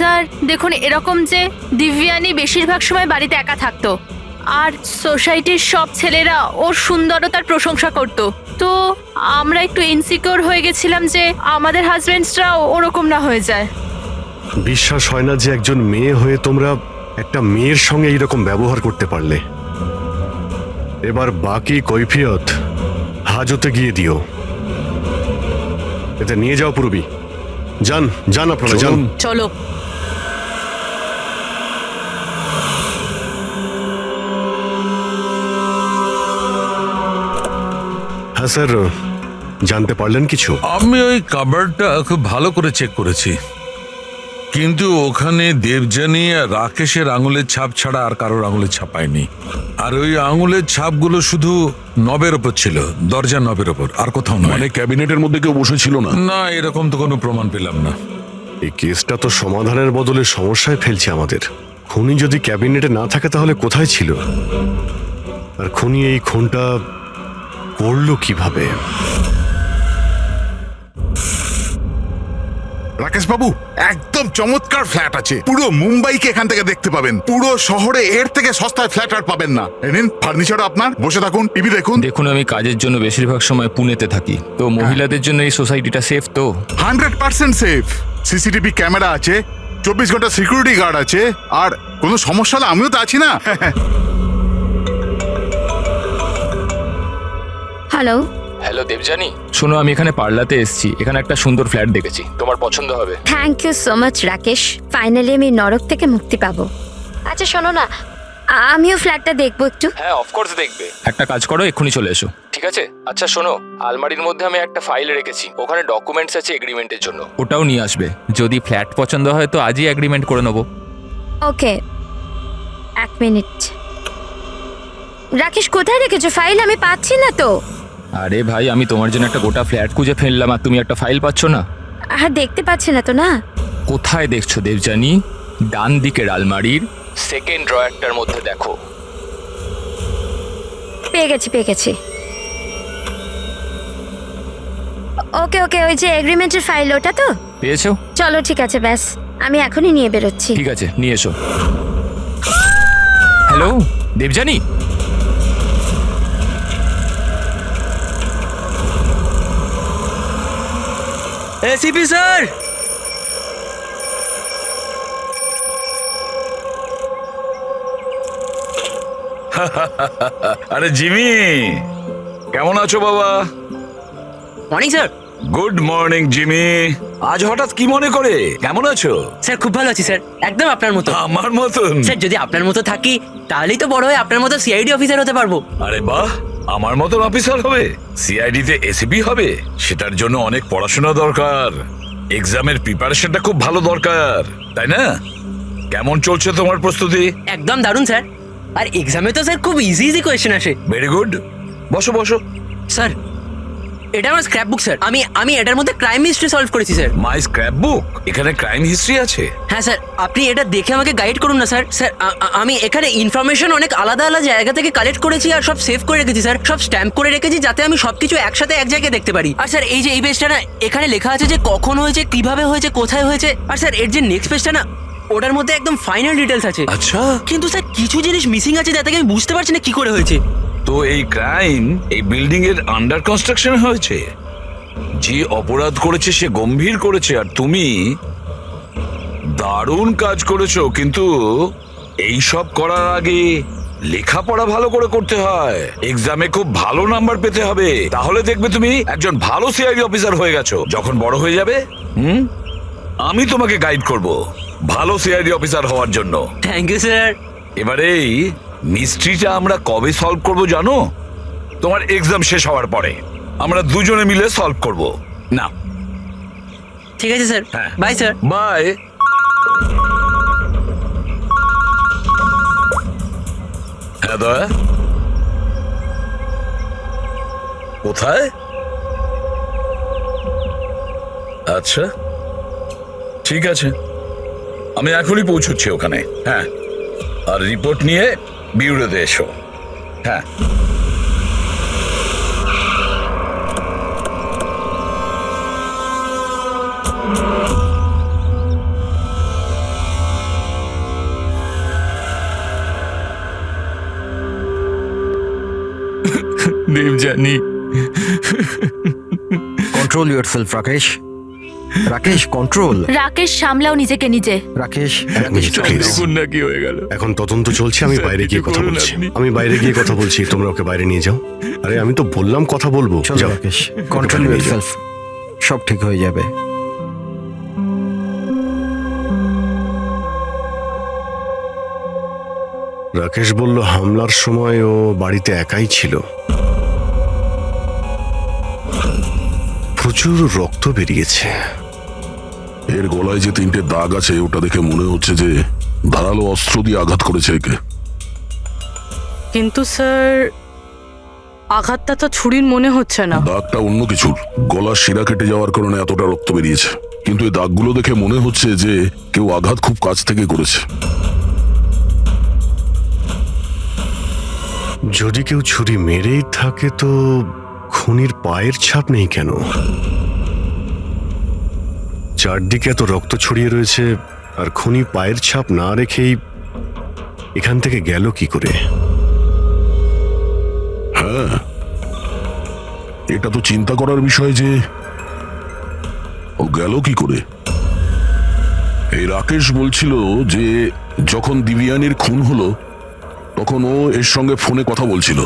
Sir দেখুন, এরকম যে দিব্যানী বেশিরভাগ সময় বাড়িতে একা থাকতো, আর সোসাইটির সব ছেলেরা ওর সুন্দরতার প্রশংসা করত। তো আমরা একটু ইনসিকিউর হয়ে গেছিলাম যে আমাদের হাজবেন্ডসরাও ওরকম না হয়ে যায়। বিশ্বাস হয় না যে একজন মেয়ে হয়ে তোমরা একটা মেয়ের সঙ্গে এইরকম ব্যবহার করতে পারলে। এবার বাকি কৈফিয়ত হাজতে গিয়ে দিও। এতে নিয়ে যাও পূর্বী। যান যান আপনারা যান। চলো। হ্যাঁ স্যার, জানতে পারলেন কিছু? আমি ওই কাবার্ডটা খুব ভালো করে চেক করেছি, কিন্তু ওখানে দেবযানী আর রাকেশের আঙুলের ছাপ ছাড়া আর কারোর আঙুলের ছাপ পাইনি। আর ওই আঙুলের ছাপগুলো শুধু নবের ওপর ছিল, দরজা নবের ওপর, আর কোথাও নয়। মানে ক্যাবিনেটের মধ্যে কেউ বসেছিল না? না, এরকম তো কোনো প্রমাণ পেলাম না। এই কেসটা তো সমাধানের বদলে সমস্যায় ফেলছে আমাদের। খুনি যদি ক্যাবিনেটে না থাকে তাহলে কোথায় ছিল? আর খুনি এই খুনটা করলো কিভাবে? রাকেশ বাবু, একদম চমৎকার ফ্ল্যাট আছে। পুরো মুম্বাইকে এখান থেকে দেখতে পাবেন। পুরো শহরে এর থেকে সস্তায় ফ্ল্যাট আর পাবেন না। এই নিন ফার্নিচার আপনার, বসে থাকুন, টিভি দেখুন। দেখুন, আমি কাজের জন্য বেশিরভাগ সময় পুনেতে থাকি, তো মহিলাদের জন্য এই সোসাইটিটা সেফ তো? 100% সেফ। সিসিটিভি ক্যামেরা আছে, 24 ঘন্টা সিকিউরিটি গার্ড আছে, আর কোনো সমস্যা হলে আমিও তো আছি না। হ্যালো। হ্যালো দেবযানী, শোনো, আমি এখানে পার্লাতে এসেছি। এখানে একটা সুন্দর ফ্ল্যাট দেখেছি, তোমার পছন্দ হবে। Thank you so much Rakesh, finally আমি নরক থেকে মুক্তি পাবো। আচ্ছা শোনো না, আমিও ফ্ল্যাটটা দেখবো একটু। হ্যাঁ, অফকোর্স দেখবে। একটা কাজ করো, এক্ষুনি চলে এসো, ঠিক আছে? আচ্ছা শোনো, আলমারির মধ্যে আমি একটা ফাইল রেখেছি, ওখানে ডকুমেন্টস আছে এগ্রিমেন্টের জন্য, ওটাও নিয়ে আসবে। যদি ফ্ল্যাট পছন্দ হয় তো আজই এগ্রিমেন্ট করে নেবো। ওকে, এক মিনিট। রাকেশ, কোথায় রেখেছো ফাইল? আমি পাচ্ছি না তো। আরে ভাই, আমি তোমার জন্য একটা গোটা ফ্ল্যাট খুঁজে ফেললাম আর তুমি একটা ফাইল পাচ্ছ না? দেখতে পাচ্ছি না তো। না, কোথায় দেখছো দেবযানী? ডান দিকের আলমারির সেকেন্ড ড্রয়ারটার মধ্যে দেখো। পেয়ে গেছি। ওকে ওকে, ওই যে এগ্রিমেন্টের ফাইল, ওটা তো? পেয়েছো? চলো ঠিক আছে, ব্যাস আমি এখনই নিয়ে বেরোচ্ছি। ঠিক আছে, নিয়ে এসো। হ্যালো দেবযানী, এসিপি স্যার, আরে জিমি, কেমন আছো বাবা? Morning sir. Good morning Jimmy. আজ হঠাৎ কি মনে করে? কেমন আছো? স্যার খুব ভালো আছি স্যার, একদম আপনার মতো। আমার মতন? স্যার যদি আপনার মতো থাকি তাহলেই তো বড় হয়ে আপনার মতো সিআইডি অফিসার হতে পারবো। আরে বাহ, আমার মতন অফিসার হবে? সিআইডি তে এসিপি হবে? সেটার জন্য অনেক পড়াশোনা দরকার, এক্সামের প্রিপারেশনটা খুব ভালো দরকার, তাই না? কেমন চলছে তোমার প্রস্তুতি? একদম দারুণ স্যার, আর এক্সামে তো স্যার খুব ইজি ইজি কোয়েশ্চেন আসে। ভেরি গুড, বসো বসো। স্যার এটা আমার স্ক্র্যাপ বুক স্যার, আমি এটার মধ্যে ক্রাইম হিস্ট্রি সলভ করেছি স্যার। মাই স্ক্র্যাপ বুক? এখানে ক্রাইম হিস্ট্রি আছে? হ্যাঁ স্যার, আপনি এটা দেখে আমাকে গাইড করুন না স্যার। স্যার আমি এখানে ইনফরমেশন অনেক আলাদা আলাদা জায়গা থেকে কালেক্ট করেছি আর সব সেভ করে রেখেছি স্যার, সব স্ট্যাম্প করে রেখেছি যাতে আমি সবকিছু একসাথে এক জায়গায় দেখতে পারি। আর স্যার এই যে এই পেজটা না, এখানে লেখা আছে যে কখন হয়েছে, কিভাবে হয়েছে, কোথায় হয়েছে। আর স্যার এর যে নেক্সট পেজটা না, ওটার মধ্যে একদম ফাইনাল ডিটেলস আছে। আচ্ছা, কিন্তু স্যার কিছু জিনিস মিসিং আছে যাতে আমি বুঝতে পারছি না কি করে হয়েছে। তো এই ক্রাইম এই বিল্ডিং এর আন্ডার কনস্ট্রাকশন হয়েছে? যে অপরাধ করেছে সে গম্ভীর করেছে, আর তুমি দারুণ কাজ করেছো। কিন্তু এই সব করার আগে লেখাপড়া ভালো করে করতে হয়, এক্সামে খুব ভালো নাম্বার পেতে হবে, তাহলে দেখবে তুমি একজন ভালো সিআইডি অফিসার হয়ে গেছো। যখন বড় হয়ে যাবে আমি তোমাকে গাইড করব ভালো সিআইডি অফিসার হওয়ার জন্য। Thank you sir. এবারে এই মিস্ট্রিটা আমরা কবে সলভ করব জানো? তোমার এক্সাম শেষ হওয়ার পরে আমরা দুজনে মিলে সলভ করব। না, ঠিক আছে স্যার, হ্যাঁ। Bye sir. বাই। হ্যাঁ দয়া, কোথায়? আচ্ছা ঠিক আছে, আমি এখনই পৌঁছচ্ছি ওখানে। হ্যাঁ, আর রিপোর্ট নিয়ে বিউরোতে এসো। হ্যাঁ। Debjani. Control yourself Rakesh. Rakesh control. Rakesh সামলাও নিজেকে নিজে। রাকেশ এক মিনিট, please। দেখুন না কি হয়ে গেল। এখন তদন্ত চলছে, আমি বাইরে গিয়ে কথা করুন বলছি। আপনি। আমি বাইরে গিয়ে কথা বলছি, তোমরা ওকে বাইরে নিয়ে যাও। আরে আমি তো বললাম কথা বলবো। চলো যাও। রাকেশ, কন্ট্রোল ওকে বাইরে নিয়ে যাও। ইয়োরসেলফ, সব ঠিক হয়ে যাবে। রাকেশ বলল হামলার সময় ও বাড়িতে একাই ছিল। প্রচুর রক্ত বেরিয়েছে। এর গলায় যে 3টে দাগ আছে ওটা দেখে মনে হচ্ছে যে ধারালো অস্ত্র দিয়ে আঘাত করেছে একে। কিন্তু স্যার আঘাতটা তো ছুরির মনে হচ্ছে না। দাগটা অন্য কিছুর, গলার শিরা কেটে যাওয়ার কারণে এতটা রক্ত বেরিয়েছে। কিন্তু এই দাগগুলো দেখে মনে হচ্ছে যে কেউ আঘাত খুব কাছ থেকে করেছে। যদি কেউ ছুরি মেরেই থাকে তো খুনির পায়ের ছাপ নেই কেন? চারদিকে এত রক্ত ছড়িয়ে রয়েছে, আর খুনি পায়ের ছাপ না রেখেই এখান থেকে গেল কি করে? হ্যাঁ, এটা তো চিন্তা করার বিষয় যে ও গেল কি করে। এই রাকেশ বলছিল যে যখন দিব্যানীর খুন হলো তখন ও এর সঙ্গে ফোনে কথা বলছিল,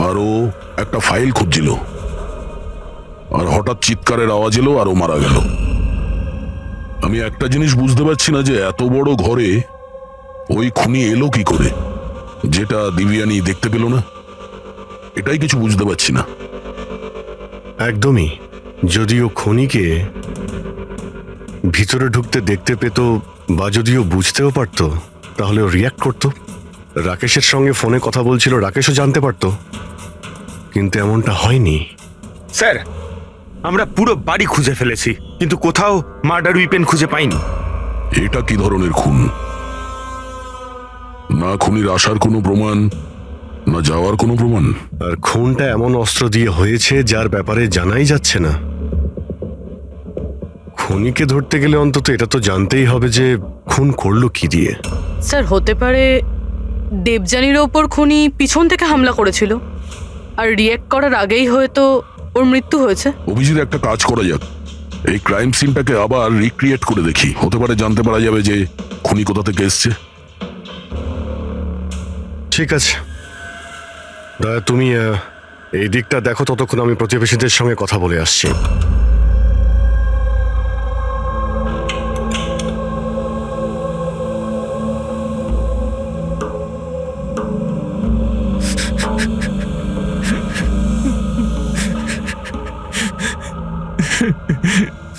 আর ও একটা ফাইল খুঁজছিল, আর হঠাৎ চিৎকারের আওয়াজ এলো আর ও মারা গেল। আমি একটা জিনিস বুঝতে পারছি না যে এত বড় ঘরে ওই খুনি এলো কি করে, যেটা দিব্যানী দেখতে পেল না। এটাই কিছু বুঝতে পারছি না। একদমই। যদিও খুনিকে ভিতরে ঢুকতে দেখতে পেত বা যদিও বুঝতেও পারতো তাহলে ও রিয়াক্ট করতো। রাকেশের সঙ্গে ফোনে কথা বলছিল, রাকেশও জানতে পারতো, কিন্তু এমনটা হয়নি। স্যার, আমরা পুরো বাড়ি খুঁজে ফেলেছি, কিন্তু কোথাও মার্ডার উইপেন খুঁজে পাইনি। এটা কি ধরনের খুন? না খুনির আসার কোনো প্রমাণ, না যাওয়ার কোনো প্রমাণ। আর খুনটা এমন অস্ত্র দিয়ে হয়েছে যার ব্যাপারে জানাই যাচ্ছে না। খুনিকে ধরতে গেলে অন্তত এটা তো জানতেই হবে যে খুন করলো কি দিয়ে। স্যার হতে পারে দেবযানীর ওপর খুনি পিছন থেকে হামলা করেছিল, আর রিয়্যাক্ট করার আগেই হয়তো ওর মৃত্যু হয়েছে। অভিজিৎ, একটা কাজ করা যাক, এই ক্রাইম সিনটাকে আবার রিক্রিয়েট করে দেখি। হতে পারে জানতে পারা যাবে যে খুনি কোথা থেকে এসছে। ঠিক আছে দয়া, তুমি এই দিকটা দেখো, ততক্ষণ আমি প্রতিবেশীদের সঙ্গে কথা বলে আসছি।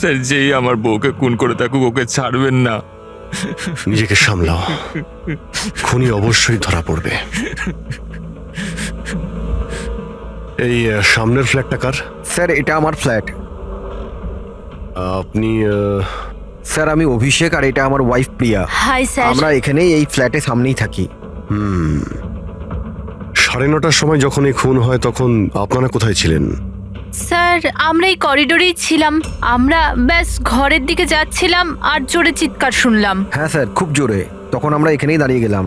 স্যার, যেই আমার বউকে খুন করে থাকুক ওকে ছাড়বেন না। নিজেকে সামলাও, খুনি অবশ্যই ধরা পড়বে। এই সামনের ফ্ল্যাটটা কার? স্যার এটা আমার ফ্ল্যাট। আপনি স্যার আমি অভিষেক, আর এটা আমার ওয়াইফ প্রিয়া। Hi sir. আমরা এখানেই এই ফ্ল্যাটের সামনেই থাকি। 9:30টার সময় যখন এই খুন হয় তখন আপনারা কোথায় ছিলেন? স্যার আমরা এই করিডোরেই ছিলাম। আমরা ব্যাস ঘরের দিকে যাচ্ছিলাম আর জোরে চিৎকার শুনলাম। হ্যাঁ স্যার, খুব জোরে। তখন আমরা এখানেই দাঁড়িয়ে গেলাম।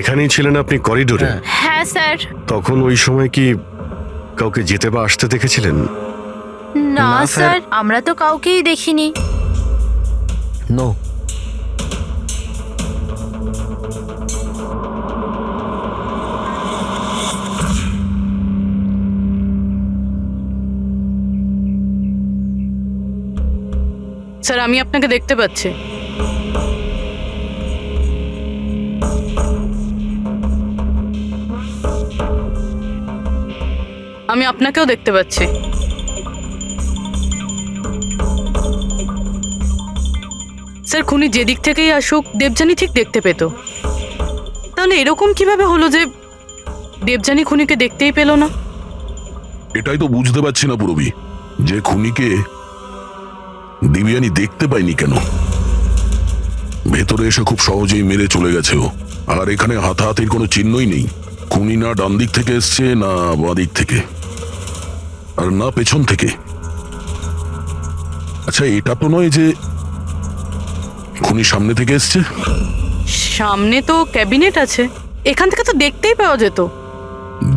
এখানেই ছিলেন আপনি, করিডোরে? হ্যাঁ স্যার। তখন ওই সময় কি কাউকে যেতে বা আসতে দেখেছিলেন? না না, স্যার। স্যার, আমরা তো কাউকেই দেখিনি। নো। স্যার আমি আপনাকে দেখতে পাচ্ছি। আমি আপনাকেও দেখতে পাচ্ছি। স্যার খুনি যেদিক থেকেই আসুক দেবযানী ঠিক দেখতে পেত। তাহলে এরকম কিভাবে হলো যে দেবযানী খুনিকে দেখতেই পেল না? এটাই তো বুঝতে পারছি না পুরবি, যে খুনিকে দিব্যানী দেখতে পাইনি কেন। ভেতরে এসে খুব সহজেই মেরে চলে গেছে ও, আর এখানে হাতাহাতির কোনো চিহ্নই নেই। খুনি না ডান দিক থেকে এসছে, না বাঁ দিক থেকে, আর না পেছন থেকে। আচ্ছা, এটা তো নয় যে খুনি সামনে থেকে এসছে? সামনে তো ক্যাবিনেট আছে, এখান থেকে তো দেখতেই পাওয়া যেত।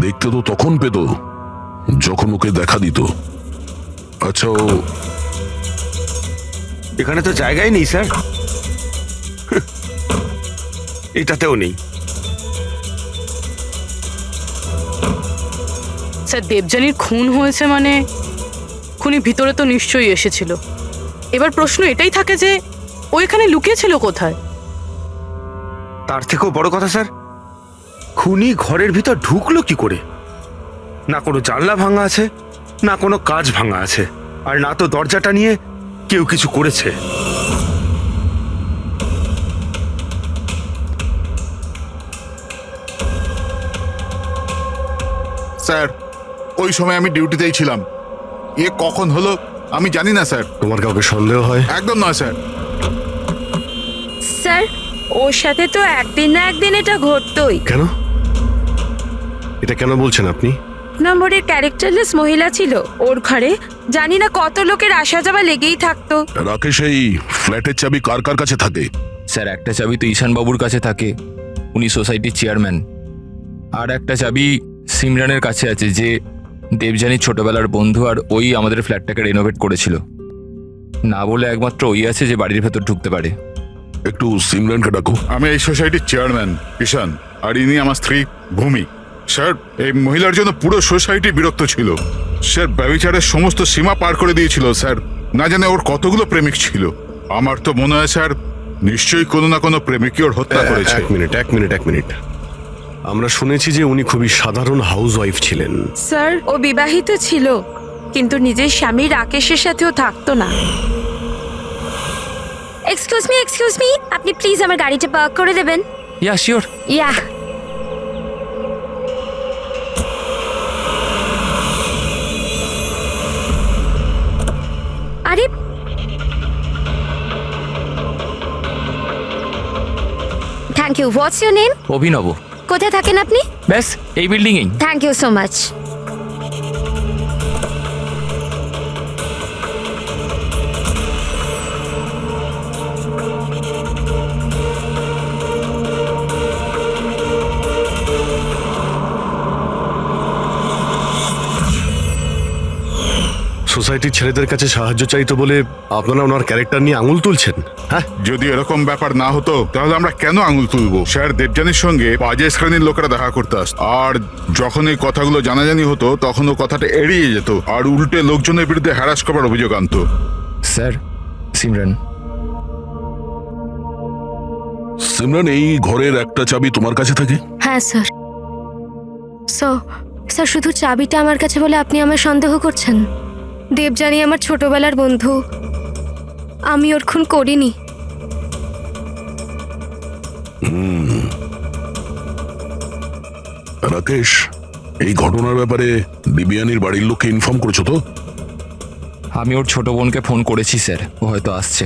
দেখতে তো তখন পেত যখন ওকে দেখা দিত। আচ্ছা, ও এখানে তো জায়গাই নেই স্যার। এটাতেও নেই। স্যার দেবযানীর খুন হয়েছে মানে খুনি ভিতরে তো নিশ্চয়ই এসেছিল। এবার প্রশ্ন এটাই থাকে যে ও এখানে লুকিয়েছিল কোথায়। তার থেকেও বড় কথা স্যার, খুনি ঘরের ভিতর ঢুকলো কি করে? না কোনো জানলা ভাঙা আছে, না কোনো কাঁচ ভাঙা আছে, আর না তো দরজাটা নিয়ে কেউ কিছু করেছে। স্যার, ওই সময় আমি ডিউটিতেই ছিলাম। এ কখন হলো আমি জানি না স্যার। তোমার কাউকে সন্দেহ হয়? একদম নয় স্যার। স্যার ওর সাথে তো একদিন না একদিন এটা ঘটতোই। কেন? এটা কেন বলছেন আপনি? নম্বরের ক্যারেক্টারলেস মহিলা ছিল ওর ঘরে, জানি না কত লোকের আসা যাওয়া লেগেই থাকতো। রাকেশ, এই ফ্ল্যাটের চাবি কার কার কাছে থাকে? স্যার একটা চাবি তো ঈশান বাবুর কাছে থাকে, উনি সোসাইটির চেয়ারম্যান। আর একটা চাবি সিমরানের কাছে আছে, যে দেবযানীর ছোটবেলার বন্ধু, আর ওই আমাদের ফ্ল্যাটটাকে রেনোভেট করেছিল। না বলে একমাত্র ওই আছে যে বাড়ির ভেতর ঢুকতে পারে। একটু সিমরানকে ডাকো। আমি এই সোসাইটির চেয়ারম্যান কিষান, আর ইনি আমার স্ত্রী ভূমি। স্যার, এই মহিলার জন্য পুরো সোসাইটি বিরক্ত ছিল। স্যার ব্যভিচারের সমস্ত সীমা পার করে দিয়েছিল স্যার। না জানে ওর কতগুলো প্রেমিক ছিল। আমার তো মনে হয় স্যার নিশ্চয়ই কোনো না কোনো প্রেমিকই ওর হত্যা করেছে। এক মিনিট। আমরা শুনেছি যে উনি খুবই সাধারণ হাউস ওয়াইফ ছিলেন। স্যার ও বিবাহিত ছিল, কিন্তু নিজের স্বামী রাকেশের সাথেও থাকতো না। এক্সকিউজ মি, আপনি প্লিজ আমার গাড়িটা পার্ক করে দেবেন? Yeah sure. ইয়া। আরে thank you. What's your name? Abhinav. কোথায় থাকেন আপনি? ব্যাস এই বিল্ডিংয়েই। Thank you so much. সোসাইটির ছেলেদের কাছে সাহায্য চাইতো বলে আপনারা ওনার ক্যারেক্টার নিয়ে আঙুল তুলছেন? হ্যাঁ, যদি এরকম ব্যাপার না হতো তাহলে আমরা কেন আঙুল তুলবো? স্যার দেবযানীর সঙ্গে বাজে শ্রেণীর লোকেরা দেখা করতে আসতো, আর যখন এই কথাগুলো জানাজানি হতো তখন ও কথাটা এড়িয়ে যেত আর উল্টে লোকজনের বিরুদ্ধে হ্যারাস করার অভিযোগ আনতো। স্যার সিমরান। সিমরান, এই ঘরের একটা চাবি তোমার কাছে থাকে? হ্যাঁ স্যার। স্যার শুধু চাবিটা আমার কাছে বলে আপনি আমার সন্দেহ করছেন? দেবযানী আমার ছোটবেলার বন্ধু, আমি ওর খুন করিনি। রাকেশ, এই ঘটনার ব্যাপারে দিব্যানীর বাড়ির লোককে ইনফর্ম করেছো তো? আমি ওর ছোট বোনকে ফোন করেছি স্যার, ও হয়তো আসছে।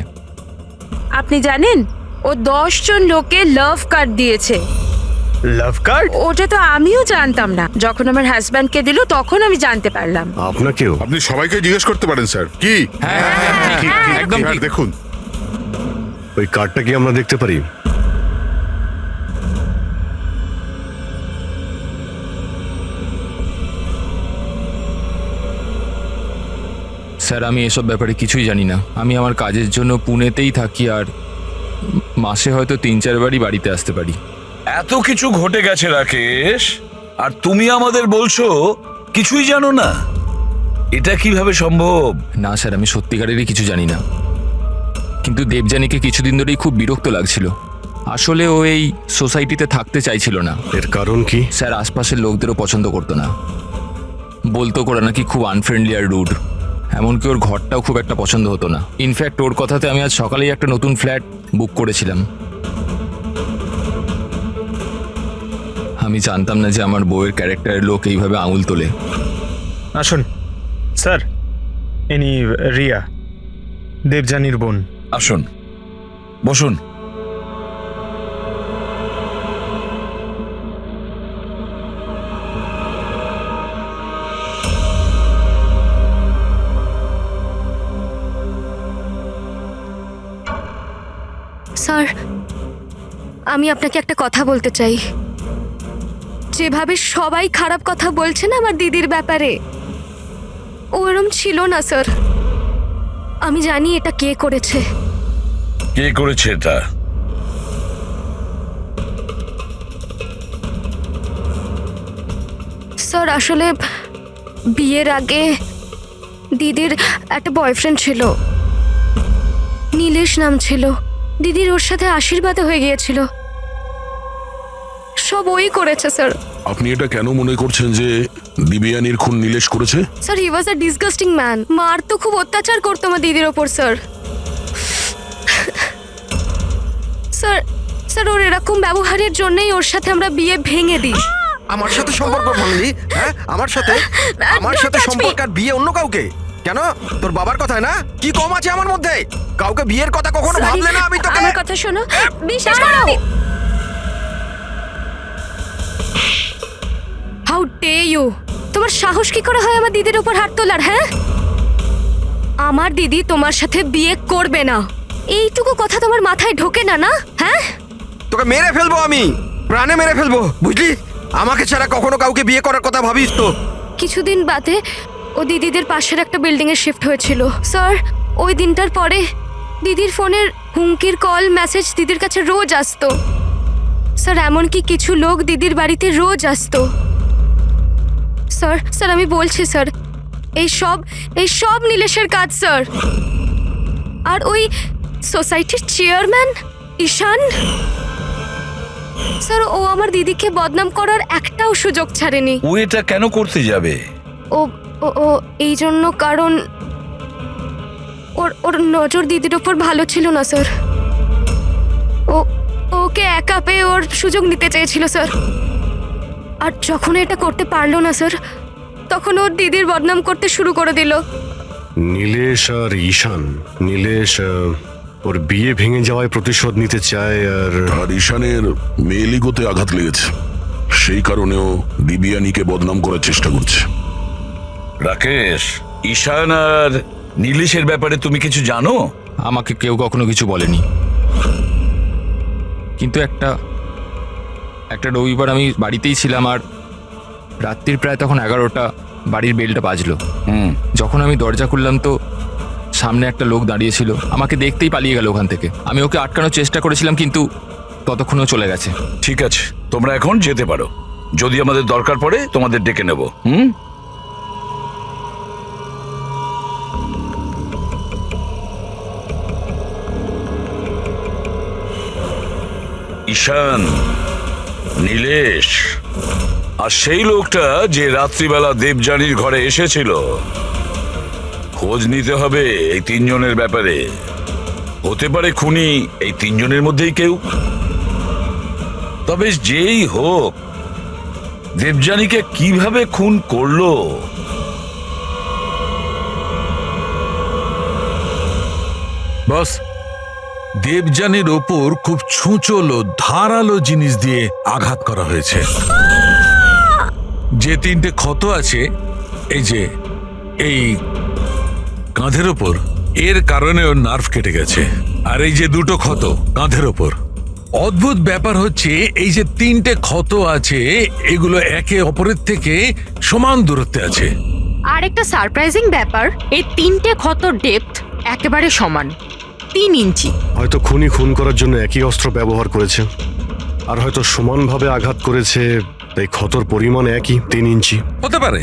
আপনি জানেন ও 10 জন লোকে লাভ কার্ড দিয়েছে। লাভ কার্ড? ওটা তো আমিও জানতাম না, যখন আমার হাজব্যান্ডকে দিল তখন আমি জানতে পারলাম। আপনাকেও? আপনি সবাইকে জিজ্ঞেস করতে পারেন স্যার। কি? একদম আর ঠিক। দেখুন, ওই কার্ডটা কি আমরা দেখতে পারি? স্যার আমি এসব ব্যাপারে কিছুই জানি না। আমি আমার কাজের জন্য পুনেতেই থাকি, আর মাসে হয়তো 3-4 বারই বাড়িতে আসতে পারি। এত কিছু ঘটে গেছে রাকেশ, আর তুমি আমাদের বলছো কিছুই জানো না? এটা কিভাবে সম্ভব? না স্যার, আমি সত্যিকারেরই কিছু জানি না, কিন্তু দেবযানীকে কিছুদিন ধরেই খুব বিরক্ত লাগছিল। আসলে ও এই সোসাইটিতে থাকতে চাইছিল না। এর কারণ কি? স্যার আশপাশের লোকদেরও পছন্দ করতো না, বলতো ওরা নাকি খুব আনফ্রেন্ডলি আর রুড। এমনকি ওর ঘরটাও খুব একটা পছন্দ হতো না। ইনফ্যাক্ট ওর কথাতে আমি আজ সকালেই একটা নতুন ফ্ল্যাট বুক করেছিলাম। আমি জানতাম না যে আমার বউয়ের ক্যারেক্টারের লোক এইভাবে আঙুল তোলে। আসুন স্যার, ইনি রিয়া, দেবযানীর বোন। আসুন, বসুন। স্যার আমি আপনাকে একটা কথা বলতে চাই। যেভাবে সবাই খারাপ কথা বলছেন আমার দিদির ব্যাপারে, ও এরম ছিল না স্যার। আমি জানি এটা কে করেছে। কে করেছে এটা? স্যার আসলে বিয়ের আগে দিদির একটা বয়ফ্রেন্ড ছিল, নীলেশ নাম ছিল। দিদির ওর সাথে আশীর্বাদে হয়ে গিয়েছিল। সব ওই করেছে স্যার। আপনি এটা কেন মনে করছেন যে দিব্যানীর খুন নীলেশ করেছে? Sir he was a disgusting man. মার তো খুব অত্যাচার করতো আমার দিদির ওপর স্যার। স্যার স্যার ওর এরকম ব্যবহারের জন্যই ওর সাথে আমরা বিয়ে ভেঙে দিই। আমার সাথে সম্পর্ক ভাঙলি? হ্যাঁ, আমার সাথে সম্পর্ক আর বিয়ে অন্য কাউকে? কেন? তোর বাবার কথায় না? কি কম আছে আমার মধ্যে? কাউকে বিয়ের কথা কখনো ভাবলে না আমি তোকে? আমার কথা শোনো, বিশ্বাস করো। How dare you! তোমার সাহস কি করে হয় আমার দিদির উপর হাত তোলার? হ্যাঁ, আমার দিদি তোমার সাথে বিয়ে করবে না, এইটুকু কথা তোমার মাথায় ঢোকে না? না হ্যাঁ, তোকে মেরে ফেলবো, আমি প্রাণে মেরে ফেলবো, বুঝলি? আমাকে ছাড়া কখনো কাউকে বিয়ে করার কথা ভাবিস তো? কিছুদিন বাদে ও দিদিদের পাশের একটা বিল্ডিং এ শিফট হয়েছিল স্যার। ওই দিনটার পরে দিদির ফোনের হুমকির কল মেসেজ দিদির কাছে রোজ আসতো স্যার। এমনকি কিছু লোক দিদির বাড়িতে রোজ আসতো স্যার। স্যার আমি বলছি স্যার, এই সব নীলেশের কাজ স্যার। আর ওই সোসাইটির চেয়ারম্যান ঈশান স্যার, ও আমার দিদিকে বদনাম করার একটাও সুযোগ ছাড়েনি। ও এটা কেন করতে যাবে? ও ও ও এই জন্য, কারণ ওর নজর দিদির ওপর ভালো ছিল না স্যার। ওকে একা পেয়ে ওর সুযোগ নিতে চেয়েছিল স্যার। আর যখন এটা করতে পারলো না স্যার, তখন ওর দিদির বদনাম করতে শুরু করে দিল। নীলেশ আর ঈশান, নীলেশ ওর বিয়ে ভেঙে যাওয়ায় প্রতিশোধ নিতে চায়, আর ঈশানের মেয়েলিগোতে আঘাত লেগেছে, সেই কারণেও দিব্যানীকে বদনাম করার চেষ্টা করছে। রাকেশ, ঈশান আর নীলেশের ব্যাপারে তুমি কিছু জানো? আমাকে কেউ কখনো কিছু বলেনি, কিন্তু একটা রবিবার আমি বাড়িতেই ছিলাম আর রাত্রির প্রায় তখন 11টা, বাড়ির বেলটা বাজলো। যখন আমি দরজা খুললাম তো সামনে একটা লোক দাঁড়িয়েছিল, আমাকে দেখতেই পালিয়ে গেল ওখান থেকে। আমি ওকে আটকানোর চেষ্টা করেছিলাম কিন্তু ততক্ষণও চলে গেছে। ঠিক আছে, তোমরা এখন যেতে পারো। যদি আমাদের দরকার পড়ে তোমাদের ডেকে নেব। ঈশান, নীলেশ আর সেই লোকটা যে রাত্রিবেলা দেবযানীর ঘরে এসেছিল, খোঁজ নিতে হবে এই তিনজনের ব্যাপারে। হতে পারে খুনি এই তিনজনের মধ্যেই কেউ। তবে যেই হোক, দেবযানীকে কিভাবে খুন করলো বস, দেবযানীর ওপর খুব ছুঁচলো ধারালো জিনিস দিয়ে আঘাত করা হয়েছে। যে 3টে ক্ষত আছে, এই যে এই কাঁধের ওপর, এর কারণে ওর নার্ভ কেটে গেছে। আর এই যে 2টো ক্ষত কাঁধের ওপর, অদ্ভুত ব্যাপার হচ্ছে এই যে 3টে ক্ষত আছে, এগুলো একে অপরের থেকে সমান দূরত্বে আছে। আর একটা সারপ্রাইজিং ব্যাপার, এই 3টে ক্ষতর ডেপথ একেবারে সমান, 3 ইঞ্চি। হয়তো খুনি খুন করার জন্য একই অস্ত্র ব্যবহার করেছে, আর হয়তো সমানভাবে আঘাত করেছে, তাই ক্ষতর পরিমাণ একই, 3 ইঞ্চি। হতে পারে,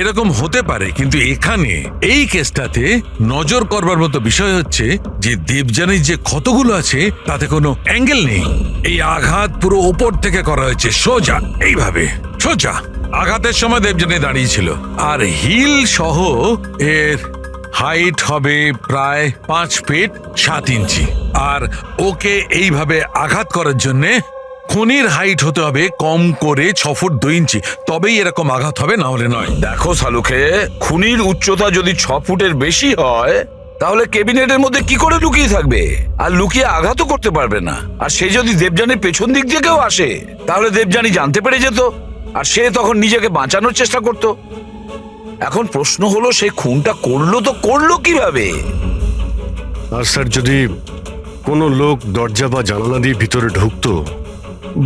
এরকম হতে পারে, কিন্তু এখানে এই কেসটাতে নজর করবার মতো বিষয় হচ্ছে যে দেবযানীর যে ক্ষতগুলো আছে তাতে কোনো অ্যাঙ্গেল নেই। এই আঘাত পুরো ওপর থেকে করা হয়েছে, সোজা, এইভাবে সোজা। আঘাতের সময় দেবযানী দাঁড়িয়েছিল, আর হিল সহ এর হাইট হবে প্রায় 5 ফিট 7 ইঞ্চি। আর ওকে এইভাবে আঘাত করার জন্যে খুনির হাইট হতে হবে কম করে 6 ফুট 2 ইঞ্চি, তবেই এরকম আঘাত হবে, না হলে নয়। দেখো শালুকে, খুনির উচ্চতা যদি 6 ফুটের বেশি হয়, তাহলে ক্যাবিনেটের মধ্যে কি করে লুকিয়ে থাকবে? আর লুকিয়ে আঘাতও করতে পারবে না। আর সে যদি দেবযানীর পেছন দিক দিয়ে কেউ আসে, তাহলে দেবযানী জানতে পেরে যেত, আর সে তখন নিজেকে বাঁচানোর চেষ্টা করত। এখন প্রশ্ন হলো, সে খুনটা করলো কিভাবে? আর স্যার, যদি কোনো লোক দরজা বা জানালা দিয়ে ভিতরে ঢুকতো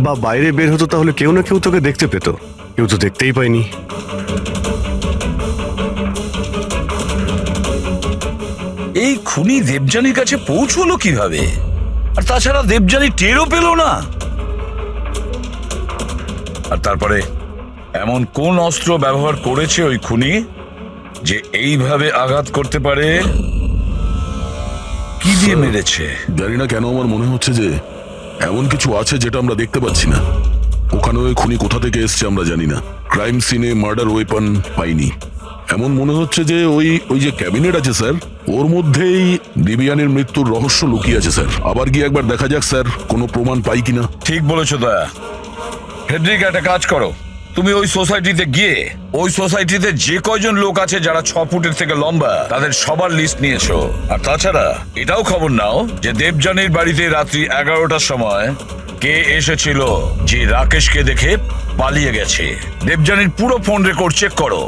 বা বাইরে বের হতো, তাহলে কেউ না কেউ তোকে দেখতে পেত। কেউ তো দেখতেই পায়নি। এই খুনি দেবযানীর কাছে পৌঁছলো কিভাবে? আর তাছাড়া দেবযানী টেরও পেল না। আর তারপরে এমন কোন অস্ত্র ব্যবহার করেছে ওই খুনি যে এইভাবে আঘাত করতে পারে? কি দিয়ে মেরেছে? জানি না কেন আমার মনে হচ্ছে যে এমন কিছু আছে যেটা আমরা দেখতে পাচ্ছি না। ওখানে ওই খুনি কোথা থেকে এসছে আমরা জানি না। ক্রাইম সিনে মার্ডার ওয়েপন পাইনি। এমন মনে হচ্ছে যে ওই যে ক্যাবিনেট আছে স্যার, ওর মধ্যেই দিবিয়ানের মৃত্যুর রহস্য লুকিয়ে আছে স্যার। আবার গিয়ে একবার দেখা যাক স্যার কোনো প্রমাণ পাই কিনা। ঠিক বলেছো দয়া। ফেডরিক, একটা কাজ করো, তুমি ওই সোসাইটিতে গিয়ে ওই সোসাইটিতে যে কয়জন লোক আছে যারা 6 ফুটের থেকে লম্বা তাদের সবার লিস্ট নিয়েছো। আর তাছাড়া এটাও খবর নাও যে দেবযানীর বাড়িতে রাত্রি 11টার সময় কে এসেছিল যে রাকেশকে দেখে পালিয়ে গেছে। দেবযানীর পুরো ফোন রেকর্ড চেক করো,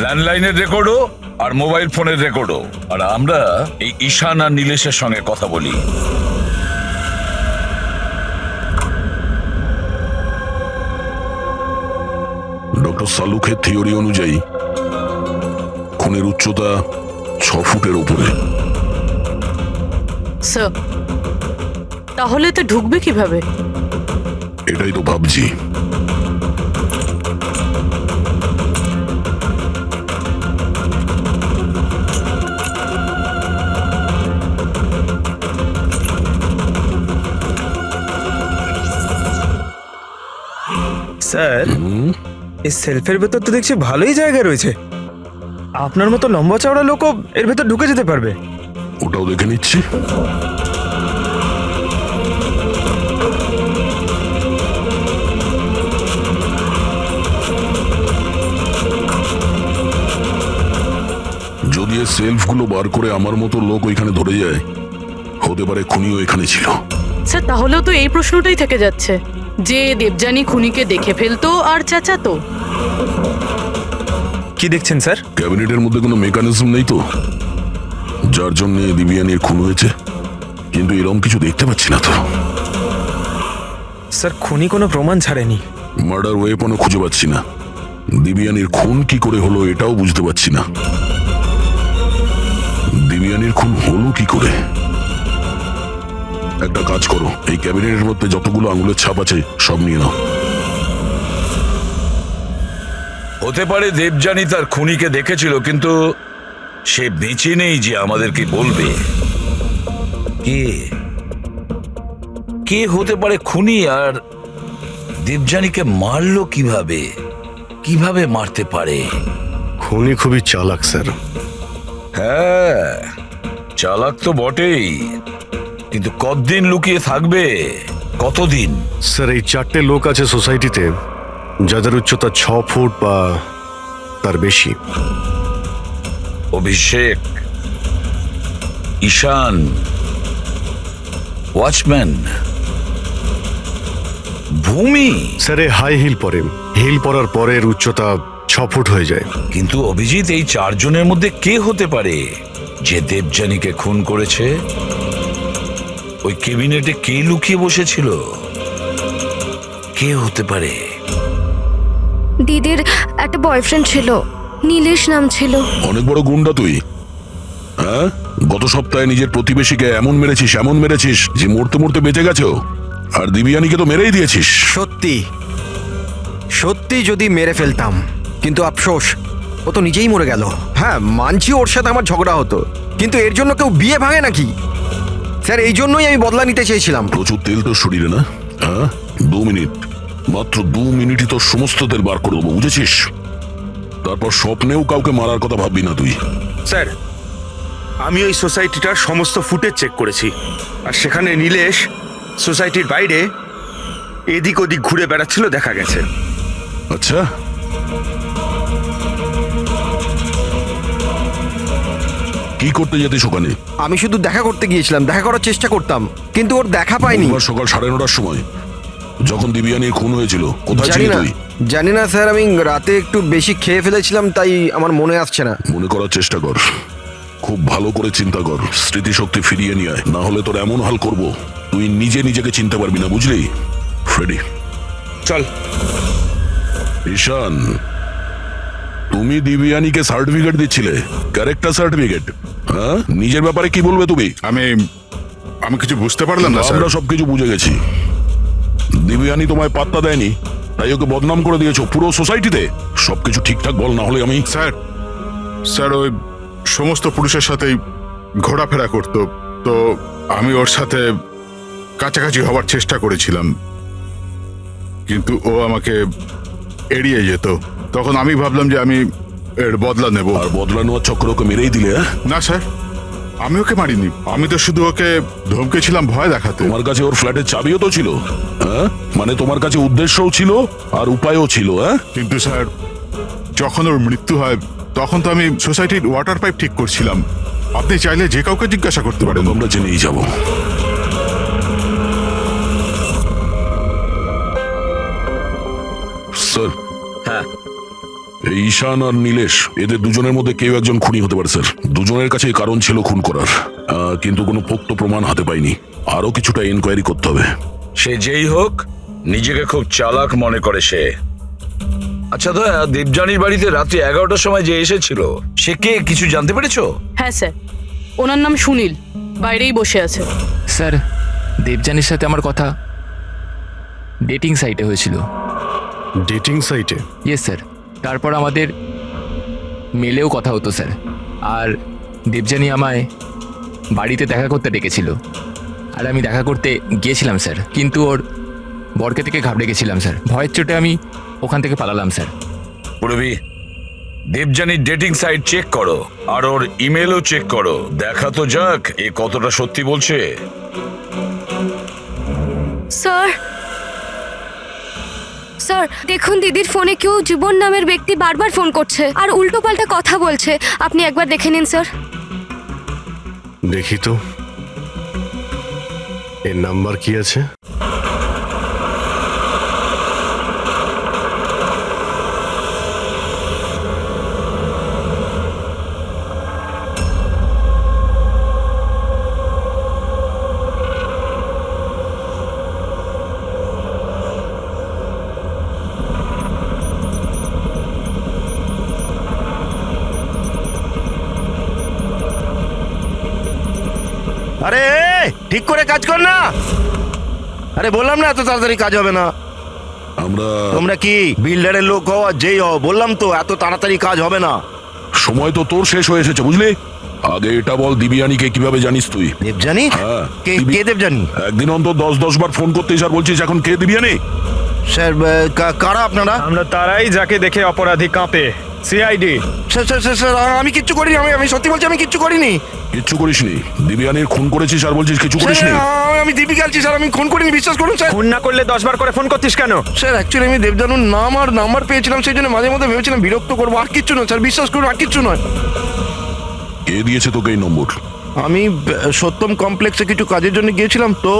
ল্যান্ডলাইনের রেকর্ডও আর মোবাইল ফোনের রেকর্ডও। আর আমরা এই ঈশান আর নীলেশের সঙ্গে কথা বলি। ডক্টর সালুখের থিওরি অনুযায়ী খুনের উচ্চতা 6 ফুটের উপরে। স্যার, তাহলে তো ঢুকবে কিভাবে? এটাই তো ভাবছি। স্যার, এই সেলফের ভেতর তো দেখছি ভালোই জায়গা রয়েছে। আপনার মতো লম্বা চওড়া লোকও এর ভেতর ঢুকে যেতে পারবে। ওটাও দেখে নিচ্ছি। যদি এই সেলফগুলো বার করে আমার মতো লোক ওইখানে ধরে যায়, হতে পারে খুনিও এখানে ছিল। স্যার, তাহলেও তো এই প্রশ্নটাই থেকে যাচ্ছে যে দেবযানী খুনিকে দেখে ফেলতো আর চেঁচাতো। কি দেখছেন স্যার? ক্যাবিনেটের মধ্যে কোনো মেকানিজম নেই তো, যার জন্য দিবিয়ানির খুন হয়েছে, কিন্তু এরকম কিছু দেখতে পাচ্ছি না তো। স্যার, খুনি কোনো প্রমাণ ছাড়েনি। মার্ডার ওয়েপনও খুঁজে পাচ্ছি না। দিবিয়ানির খুন কি করে হলো এটাও বুঝতে পারছি না। দিবিয়ানির খুন হলো কি করে? একটা কাজ করো, এই ক্যাবিনেটের মধ্যে যতগুলো আঙুলের ছাপ আছে সব নিয়ে নাও। হতে পারে দেবযানী তার খুনিকে দেখেছিল, কিন্তু সে বেঁচে নেই যে আমাদেরকে বলবে। কে কে হতে পারে খুনি? আর দেবযানীকে মারলো কিভাবে? কিভাবে মারতে পারে? খুনি খুবই চালাক স্যার। হ্যাঁ, চালাক তো বটেই, কিন্তু কতদিন লুকিয়ে থাকবে? কতদিন? স্যার, এই 4টে লোক আছে সোসাইটিতে যাদের উচ্চতা 6 ফুট বা তার বেশি। অভিষেক, ঈশান, ওয়াচম্যান, ভূমি। স্যার, এ হাই হিল পরে, হিল পরার পরের উচ্চতা 6 ফুট হয়ে যায়। কিন্তু অভিজিৎ, এই 4 জনের মধ্যে কে হতে পারে যে দেবযানীকে খুন করেছে? ওই ক্যাবিনেটে কে লুকিয়ে বসেছিল? কে হতে পারে? দিদির একটা বয়ফ্রেন্ড ছিল, নীলেশ নাম ছিল। অনেক বড় গুন্ডা তুই, হ্যাঁ? গত সপ্তাহে নিজের প্রতিবেশীকে এমন মেরেছিস যে মরতে মরতে বেঁচে গেছো। আর দিবিয়ানিকে তো মেরেই দিয়েছিস। সত্যি সত্যি যদি মেরে ফেলতাম, কিন্তু আফসোস ও তো নিজেই মরে গেল। হ্যাঁ, মানছি ওর সাথে আমার ঝগড়া হতো, কিন্তু এর জন্য কেউ বিয়ে ভাঙে নাকি? স্যার, এই জন্যই আমি বদলা নিতে চেয়েছিলাম। প্রচুর তেল তোর শরীরে না? হ্যাঁ, 2 মিনিট, মাত্র 2 মিনিটই তোর সমস্ত তেল বার করে দেবো, বুঝেছিস? তারপর স্বপ্নেও কাউকে মারার কথা ভাববি না তুই। স্যার, আমি ওই সোসাইটিটার সমস্ত ফুটেজ চেক করেছি, আর সেখানে নীলেশ সোসাইটির বাইরে এদিক ওদিক ঘুরে বেড়াচ্ছিল দেখা গেছে। আচ্ছা, কি করতে যেতিস ওখানে? আমি শুধু দেখা করতে গিয়েছিলাম, দেখা করার চেষ্টা করতাম, কিন্তু ওর দেখা পাইনি। বুধবার সকাল 9:30টার সময় যখন দিবিয়ানির খুন হয়েছিল, কোথায় জানি ছিলি না, তুই? জানি না স্যার, আমি রাতে একটু বেশি খেয়ে ফেলেছিলাম, তাই আমার মনে আসছে না। মনে করার চেষ্টা কর, খুব ভালো করে চিন্তা কর, স্মৃতিশক্তি ফিরিয়ে নিয়ে আয়, না হলে তোর এমন হাল করব তুই নিজেকে চিনতে পারবি না, বুঝলি? ফ্রেডি, চল। ঈশান, তুমি দিবিয়ানিকে সার্টিফিকেট দিচ্ছিলে, ক্যারেক্টার সার্টিফিকেট, হ্যাঁ, নিজের ব্যাপারে কি বলবে তুমি? আমি আমি কিছু বুঝতে পারলাম না স্যার। আমরা সবকিছু বুঝে গেছি। দিব্যানি তোমায় পাত্তা দেয়নি, তাই ওকে বদনাম করে দিয়েছো পুরো সোসাইটিতে। সবকিছু ঠিকঠাক বল, না হলে আমি। স্যার স্যার ওই সমস্ত পুরুষের সাথেই ঘোরাফেরা করত, তো আমি ওর সাথে কাছাকাছি হওয়ার চেষ্টা করেছিলাম, কিন্তু ও আমাকে এড়িয়ে যেত। তখন আমি ভাবলাম যে আমি এর বদলা নেব। আর বদলা নেওয়ার চক্র ওকে মেরেই দিলে? হ্যাঁ? না স্যার, আমি ওকে মারিনি, আমি তো শুধু ওকে ধমকেছিলাম ভয় দেখাতে। তোমার কাছে ওর ফ্ল্যাটের চাবিও তো ছিল, হ্যাঁ? মানে তোমার কাছে উদ্দেশ্যও ছিল আর উপায়ও ছিল, হ্যাঁ? কিন্তু স্যার, যখন ওর মৃত্যু হয় তখন তো আমি সোসাইটির ওয়াটার পাইপ ঠিক করছিলাম। আপনি চাইলে যে কাউকে জিজ্ঞাসা করতে পারেন। আমরা জেনেই যাব। স্যার, হ্যাঁ, এই ঈশান আর নীলেশ, এদের দুজনের মধ্যে কেউ একজন খুনি হতে পারে স্যার। দুজনের কাছে কারণ ছিল খুন করার, কিন্তু কোনো পোক্ত প্রমাণ হাতে পাইনি। আরো কিছুটা এনকোয়ারি করতে হবে। সে যেই হোক, নিজেকে খুব চালাক মনে করে সে। আচ্ছা দয়া, দেবযানীর বাড়িতে রাত্রি 11টার সময় যে এসেছিল, সে কে, কিছু জানতে পেরেছো? হ্যাঁ স্যার, ওনার নাম সুনীল, বাইরেই বসে আছে। স্যার, দেবযানীর সাথে আমার কথা ডেটিং সাইটে হয়েছিল। ডেটিং সাইটে? Yes sir. তারপর আমাদের মেলেও কথা হতো স্যার। আর দেবযানী আমায় বাড়িতে দেখা করতে ডেকেছিল, আর আমি দেখা করতে গিয়েছিলাম স্যার, কিন্তু ওর বরকে থেকে ঘাবড়ে গেছিলাম স্যার। ভয়ের চোটে আমি ওখান থেকে পালালাম স্যার। পুরবি, দেবযানীর ডেটিং সাইট চেক করো, আর ওর ইমেলও চেক করো। দেখা তো যাক এ কতটা সত্যি বলছে। স্যার, স্যার দেখুন, দিদির ফোনে কেউ জীবন নামের ব্যক্তি বারবার ফোন করছে আর উল্টোপাল্টা কথা বলছে। আপনি একবার দেখে নিন স্যার। দেখি তো এর নাম্বার কি আছে। আরে ঠিক করে কাজ কর না। আরে বললাম না এত তাড়াতাড়ি কাজ হবে না। তোমরা কি বিল্ডারের লোক হও আর যেই হও, বললাম তো এত তাড়াতাড়ি কাজ হবে না। সময় তো তোর শেষ হয়ে এসেছে, বুঝলি? আগে এটা বল, দিব্যানীকে কিভাবে জানিস তুই? দেবযানী? হ্যাঁ, কে দেবযানী? একদিন অন্তত 10 বার ফোন করতেই আর বলছিস এখন কে দিব্যানী? স্যার কারা আপনারা? আমরা তারাই যাকে দেখে অপরাধী কাঁপে, সিআইডি। স্যার আমি কিচ্ছু করিনি, আমি সত্যি বলছি আমি কিচ্ছু করিনি। কিচ্ছু করিসনি? দিব্যানীর খুন করেছিস আর বলছিস কিছু করিসনি? আমি দিবি গেছি স্যার, আমি খুন করিনি, বিশ্বাস করুন স্যার। খুন না করলে 10 বার করে ফোন করতিস কেন? স্যার অ্যাকচুয়ালি আমি দেবজানুর নাম আর নাম্বার পেয়েছিলাম, সেই জন্য মাঝে মধ্যে ভেবেছিলাম বিরক্ত করবো, আর কিচ্ছু নয় স্যার, বিশ্বাস করুন, আর কিচ্ছু নয়। কে দিয়েছে তোকে এই নম্বর? আমি সত্যম কমপ্লেক্সে কিছু কাজের জন্য গিয়েছিলাম, তো